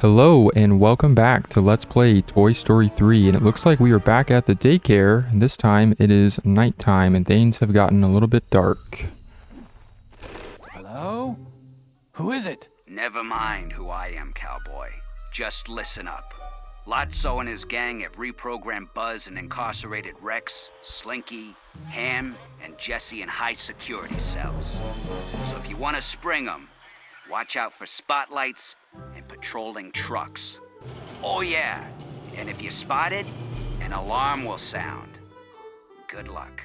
Hello and welcome back to Let's Play Toy Story 3, and it looks like we are back at the daycare, and this time it is nighttime and things have gotten a little bit dark. Hello? Who is it? Never mind who I am, cowboy. Just listen up. Lotso and his gang have reprogrammed Buzz and incarcerated Rex, Slinky, Ham, and Jesse in high security cells. So if you want to spring them, watch out for spotlights and patrolling trucks. Oh yeah, and if you're spotted, an alarm will sound. Good luck.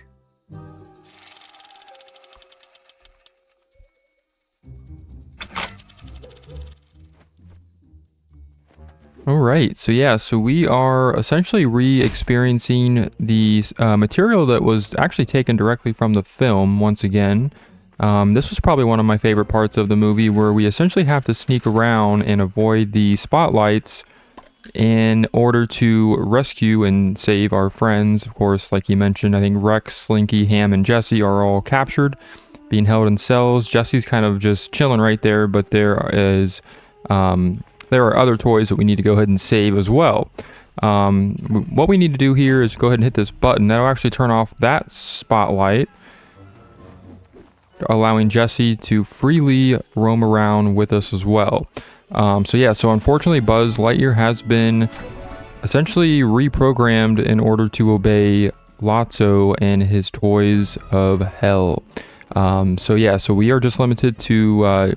Alright, so we are essentially re-experiencing the material that was actually taken directly from the film once again. This was probably one of my favorite parts of the movie, where we essentially have to sneak around and avoid the spotlights in order to rescue and save our friends. Of course, like you mentioned, I think Rex, Slinky, Ham, and Jesse are all captured, being held in cells. Jesse's kind of just chilling right there, but there are other toys that we need to go ahead and save as well. What we need to do here is go ahead and hit this button. That'll actually turn off that spotlight, allowing Jesse to freely roam around with us as well. So unfortunately Buzz Lightyear has been essentially reprogrammed in order to obey Lotso and his toys of hell. So we are just limited to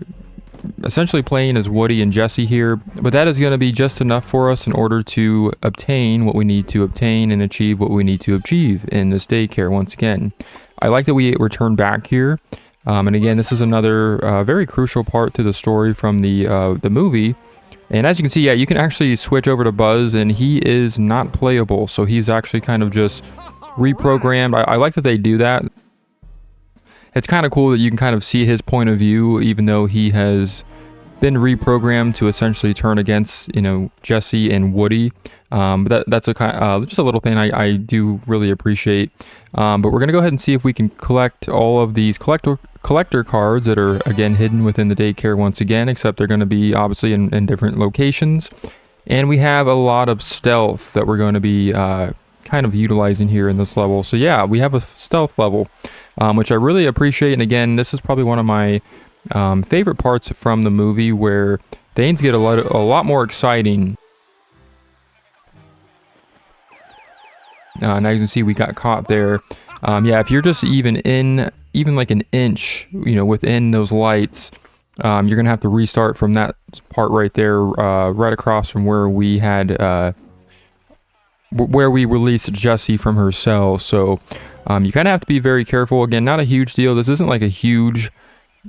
essentially playing as Woody and Jesse here, but that is going to be just enough for us in order to obtain what we need to obtain and achieve what we need to achieve in this daycare once again. I like that we return back here. And again, this is another very crucial part to the story from the movie. And as you can see, yeah, you can actually switch over to Buzz, and he is not playable. So he's actually kind of just reprogrammed. I like that they do that. It's kind of cool that you can kind of see his point of view, even though he has been reprogrammed to essentially turn against, Jesse and Woody. But that's just a little thing I do really appreciate. But we're gonna go ahead and see if we can collect all of these collector cards that are again hidden within the daycare once again, except they're going to be obviously in different locations. And we have a lot of stealth that we're going to be kind of utilizing here in this level. So yeah, we have a stealth level, which I really appreciate. And again, this is probably one of my favorite parts from the movie, where things get a lot more exciting. Now you can see we got caught there. Yeah, if you're just even like an inch, within those lights, you're gonna have to restart from that part right there, right across from where we had, where we released Jessie from her cell. So you kind of have to be very careful. Again, not a huge deal. This isn't like a huge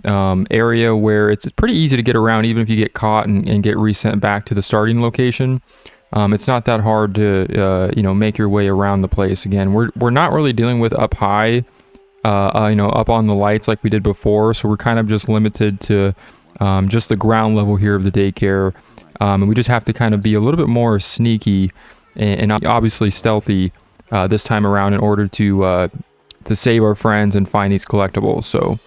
area where it's pretty easy to get around, even if you get caught and get resent back to the starting location. It's not that hard to make your way around the place. Again, we're not really dealing with up high, up on the lights like we did before, so we're kind of just limited to just the ground level here of the daycare, and we just have to kind of be a little bit more sneaky and obviously stealthy this time around in order to save our friends and find these collectibles. So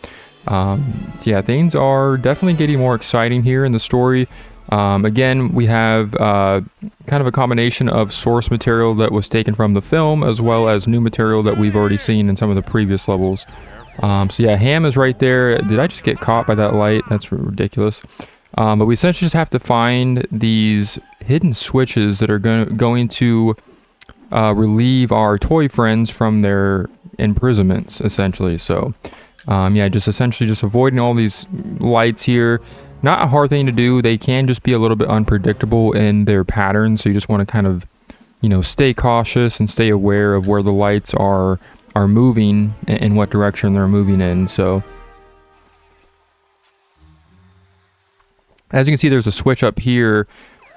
yeah, things are definitely getting more exciting here in the story. Again, we have kind of a combination of source material that was taken from the film, as well as new material that we've already seen in some of the previous levels. So yeah, Ham is right there. Did I just get caught by that light? That's ridiculous. But we essentially just have to find these hidden switches that are going to relieve our toy friends from their imprisonments, essentially. So yeah, just essentially just avoiding all these lights here. Not a hard thing to do. They can just be a little bit unpredictable in their patterns, so you just want to kind of, stay cautious and stay aware of where the lights are moving and what direction they're moving in. So as you can see, there's a switch up here,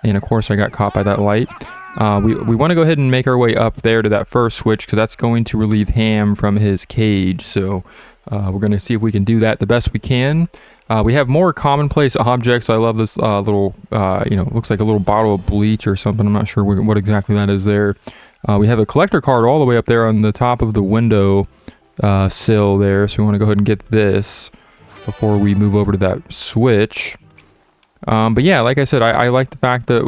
and of course I got caught by that light. We want to go ahead and make our way up there to that first switch, because that's going to relieve Ham from his cage. So we're going to see if we can do that the best we can. We have more commonplace objects. I love this little, looks like a little bottle of bleach or something. I'm not sure what exactly that is there. We have a collector card all the way up there on the top of the window sill there. So we want to go ahead and get this before we move over to that switch. But yeah, like I said, I like the fact that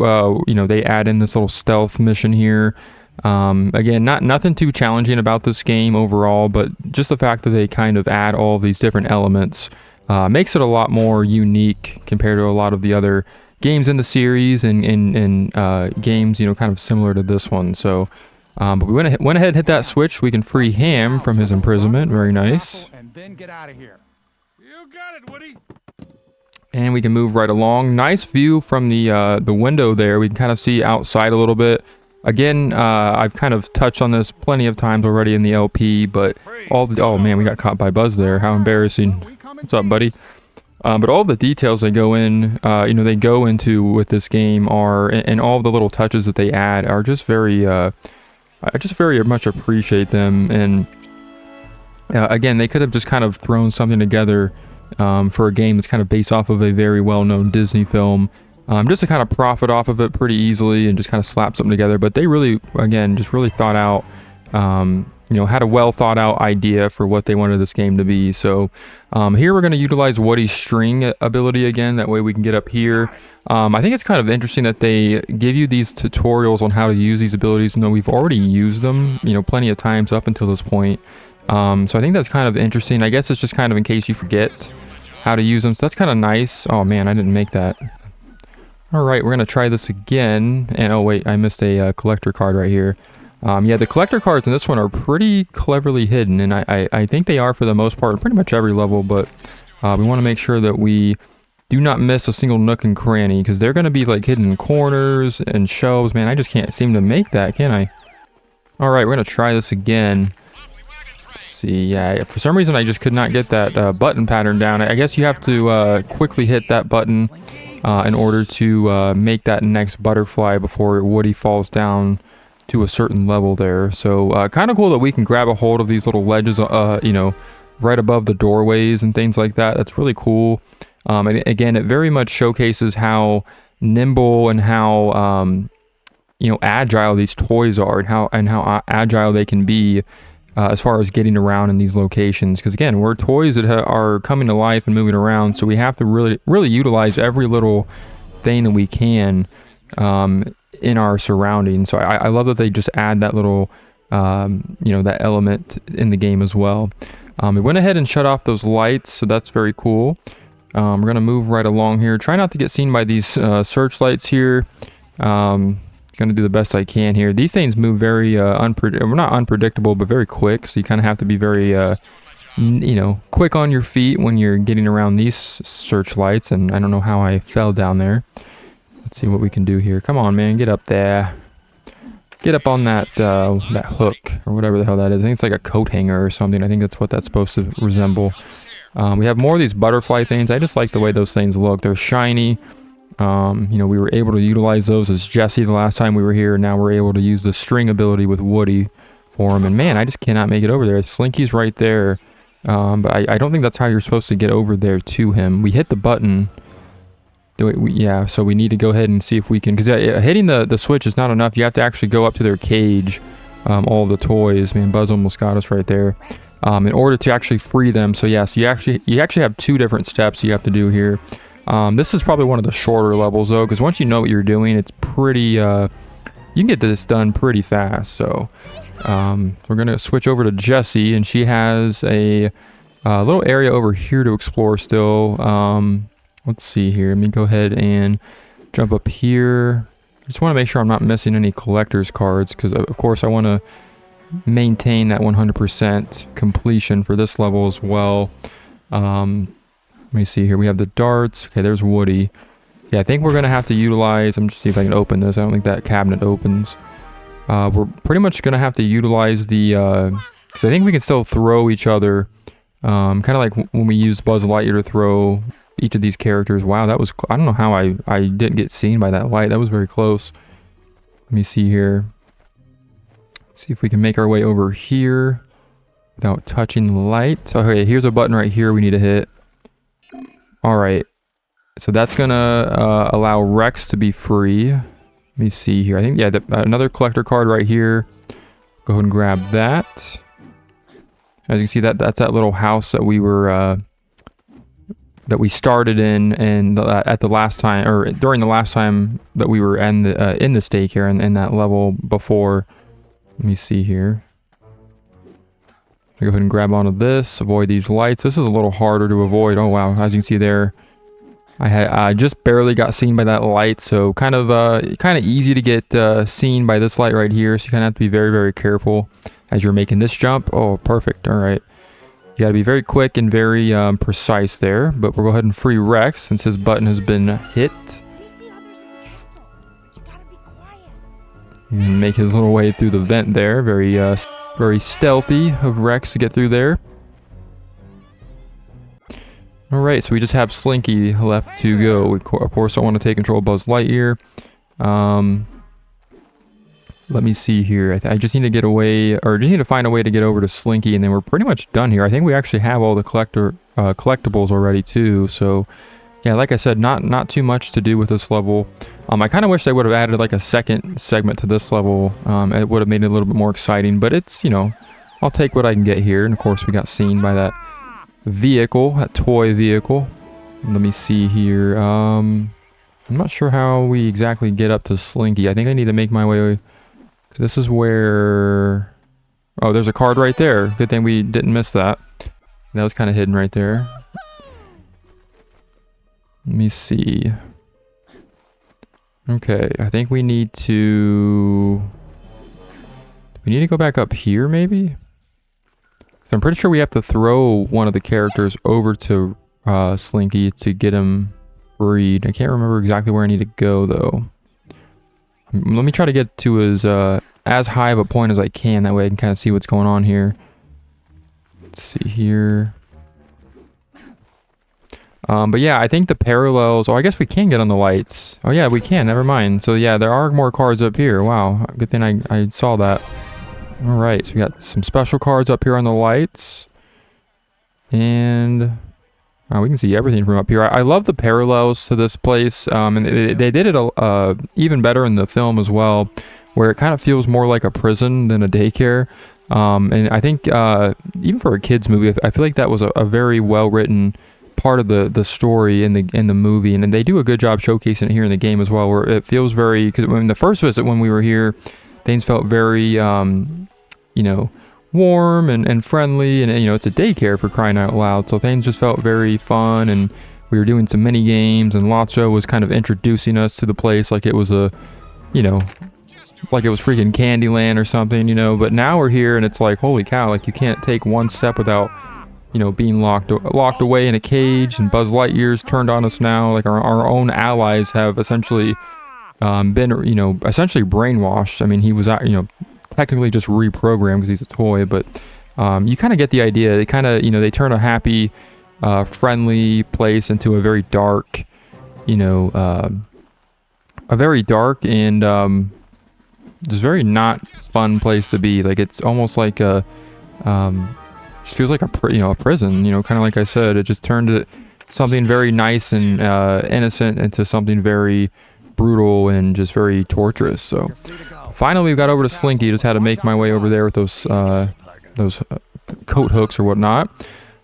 you know, they add in this little stealth mission here. Again, nothing too challenging about this game overall, but just the fact that they kind of add all of these different elements makes it a lot more unique compared to a lot of the other games in the series and games, you know, kind of similar to this one. So, but we went ahead and hit that switch. We can free Ham from his imprisonment. Very nice. And then get out of here. You got it, Woody. And we can move right along. Nice view from the window there. We can kind of see outside a little bit. Again, I've kind of touched on this plenty of times already in the LP, but oh man, we got caught by Buzz there. How embarrassing. What's up, buddy? But all the details they go in, you know, they go into with this game are, and all the little touches that they add are just very, I just very much appreciate them. And again, they could have just kind of thrown something together for a game that's kind of based off of a very well-known Disney film, just to kind of profit off of it pretty easily and just kind of slap something together. But they really, again, just really thought out, you know, had a well thought out idea for what they wanted this game to be. So here we're going to utilize Woody's string ability again. That way we can get up here. I think it's kind of interesting that they give you these tutorials on how to use these abilities, and though we've already used them, you know, plenty of times up until this point. So I think that's kind of interesting. I guess it's just kind of in case you forget how to use them. So that's kind of nice. Oh man, I didn't make that. All right, we're going to try this again. And oh wait, I missed a collector card right here. Yeah, the collector cards in this one are pretty cleverly hidden, and I think they are for the most part in pretty much every level, but we want to make sure that we do not miss a single nook and cranny, because they're going to be like hidden in corners and shelves. Man, I just can't seem to make that, can I? All right, we're going to try this again. Let's see, yeah, for some reason I just could not get that button pattern down. I guess you have to quickly hit that button in order to make that next butterfly before Woody falls down to a certain level there. So kind of cool that we can grab a hold of these little ledges, you know, right above the doorways and things like that. That's really cool. And again, it very much showcases how nimble and how you know, agile these toys are, and how agile they can be as far as getting around in these locations. Because again, we're toys that are coming to life and moving around, so we have to really utilize every little thing that we can in our surroundings. So I love that they just add that little you know, that element in the game as well. We went ahead and shut off those lights, so that's very cool. We're gonna move right along here. Try not to get seen by these searchlights here. Gonna do the best I can here. These things move very not unpredictable, but very quick, so you kind of have to be very you know, quick on your feet when you're getting around these searchlights. And I don't know how I fell down there. Let's see what we can do here. Come on, man, get up there. Get up on that that hook or whatever the hell that is. I think it's like a coat hanger or something. I think that's what that's supposed to resemble. We have more of these butterfly things. I just like the way those things look. They're shiny. You know, we were able to utilize those as Jesse the last time we were here. Now we're able to use the string ability with Woody for him. And man, I just cannot make it over there. Slinky's right there. But I don't think that's how you're supposed to get over there to him. We hit the button. Yeah, so we need to go ahead and see if we can, because hitting the switch is not enough. You have to actually go up to their cage, all the toys. Man, Buzz almost got us right there. In order to actually free them. So yeah, so you actually have two different steps you have to do here. This is probably one of the shorter levels though, because once you know what you're doing, it's pretty, you can get this done pretty fast. So we're gonna switch over to Jessie, and she has a little area over here to explore still. Let's see here. Let me go ahead and jump up here. I just want to make sure I'm not missing any collector's cards, because of course I want to maintain that 100% completion for this level as well. Let me see here. We have the darts. Okay, there's Woody. Yeah, I think we're gonna have to utilize, I'm just see if I can open this. I don't think that cabinet opens. We're pretty much gonna have to utilize the because I think we can still throw each other, kind of like when we used Buzz Lightyear to throw each of these characters. Wow, that was, I don't know how I didn't get seen by that light. That was very close. Let me see here. See if we can make our way over here without touching the light. Okay, here's a button right here we need to hit. All right, so that's gonna allow Rex to be free. Let me see here. I think, yeah, another collector card right here. Go ahead and grab that. As you can see, that's that little house that we were that we started in, and at the last time, or during the last time that we were in this daycare, and in that level before. Let me see here. Go ahead and grab onto this. Avoid these lights. This is a little harder to avoid. Oh wow! As you can see there, I just barely got seen by that light, so kind of easy to get seen by this light right here. So you kind of have to be very, very careful as you're making this jump. Oh, perfect. All right. You got to be very quick and very precise there. But we'll go ahead and free Rex since his button has been hit. And make his little way through the vent there. Very stealthy of Rex to get through there. Alright, so we just have Slinky left to go. We, of course, don't want to take control of Buzz Lightyear. Let me see here. I just need to get away, or just need to find a way to get over to Slinky, and then we're pretty much done here. I think we actually have all the collectibles already too. So, yeah, like I said, not too much to do with this level. I kind of wish they would have added like a second segment to this level. It would have made it a little bit more exciting, but it's, you know, I'll take what I can get here. And of course, we got seen by that vehicle, that toy vehicle. Let me see here. I'm not sure how we exactly get up to Slinky. I think I need to make my way. This is where... Oh, there's a card right there. Good thing we didn't miss that. That was kind of hidden right there. Let me see. Okay, I think we need to... We need to go back up here, maybe? So I'm pretty sure we have to throw one of the characters over to Slinky to get him freed. I can't remember exactly where I need to go, though. Let me try to get to as high of a point as I can. That way I can kind of see what's going on here. Let's see here. But yeah, I think the parallels... Oh, I guess we can get on the lights. Oh yeah, we can. Never mind. So yeah, there are more cards up here. Wow. Good thing I saw that. Alright, so we got some special cards up here on the lights. And... we can see everything from up here. I love the parallels to this place. And they did it even better in the film as well, where it kind of feels more like a prison than a daycare. And I think even for a kids movie, I feel like that was a very well written part of the story in the movie, and they do a good job showcasing it here in the game as well, where it feels very, because when the first visit when we were here, things felt very you know, warm and friendly, and you know, it's a daycare for crying out loud, so things just felt very fun, and we were doing some mini games, and Lotso was kind of introducing us to the place like it was a, you know, like it was freaking Candyland or something, you know. But now we're here and it's like, holy cow, like you can't take one step without, you know, being locked away in a cage, and Buzz Lightyear's turned on us now. Like our own allies have essentially been, you know, essentially brainwashed. I mean, he was, you know, technically just reprogrammed because he's a toy, but you kind of get the idea. They kind of, you know, they turn a happy, friendly place into a very dark, you know, a very dark and just very not fun place to be. Like it's almost like a just feels like a prison, you know, kind of like I said. It just turned it something very nice and innocent into something very brutal and just very torturous. So finally we got over to Slinky. Just had to make my way over there with those coat hooks or whatnot.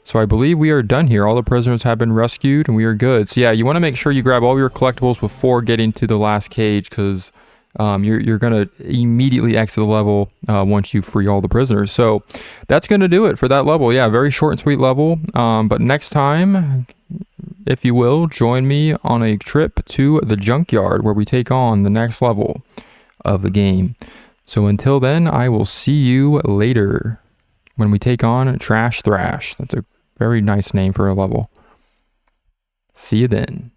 So I believe we are done here. All the prisoners have been rescued and we are good. So yeah, you want to make sure you grab all your collectibles before getting to the last cage, because you're gonna immediately exit the level once you free all the prisoners. So that's gonna do it for that level. Yeah, very short and sweet level. But next time, if you will, join me on a trip to the junkyard where we take on the next level of the game. So until then, I will see you later when we take on Trash Thrash. That's a very nice name for a level. See you then.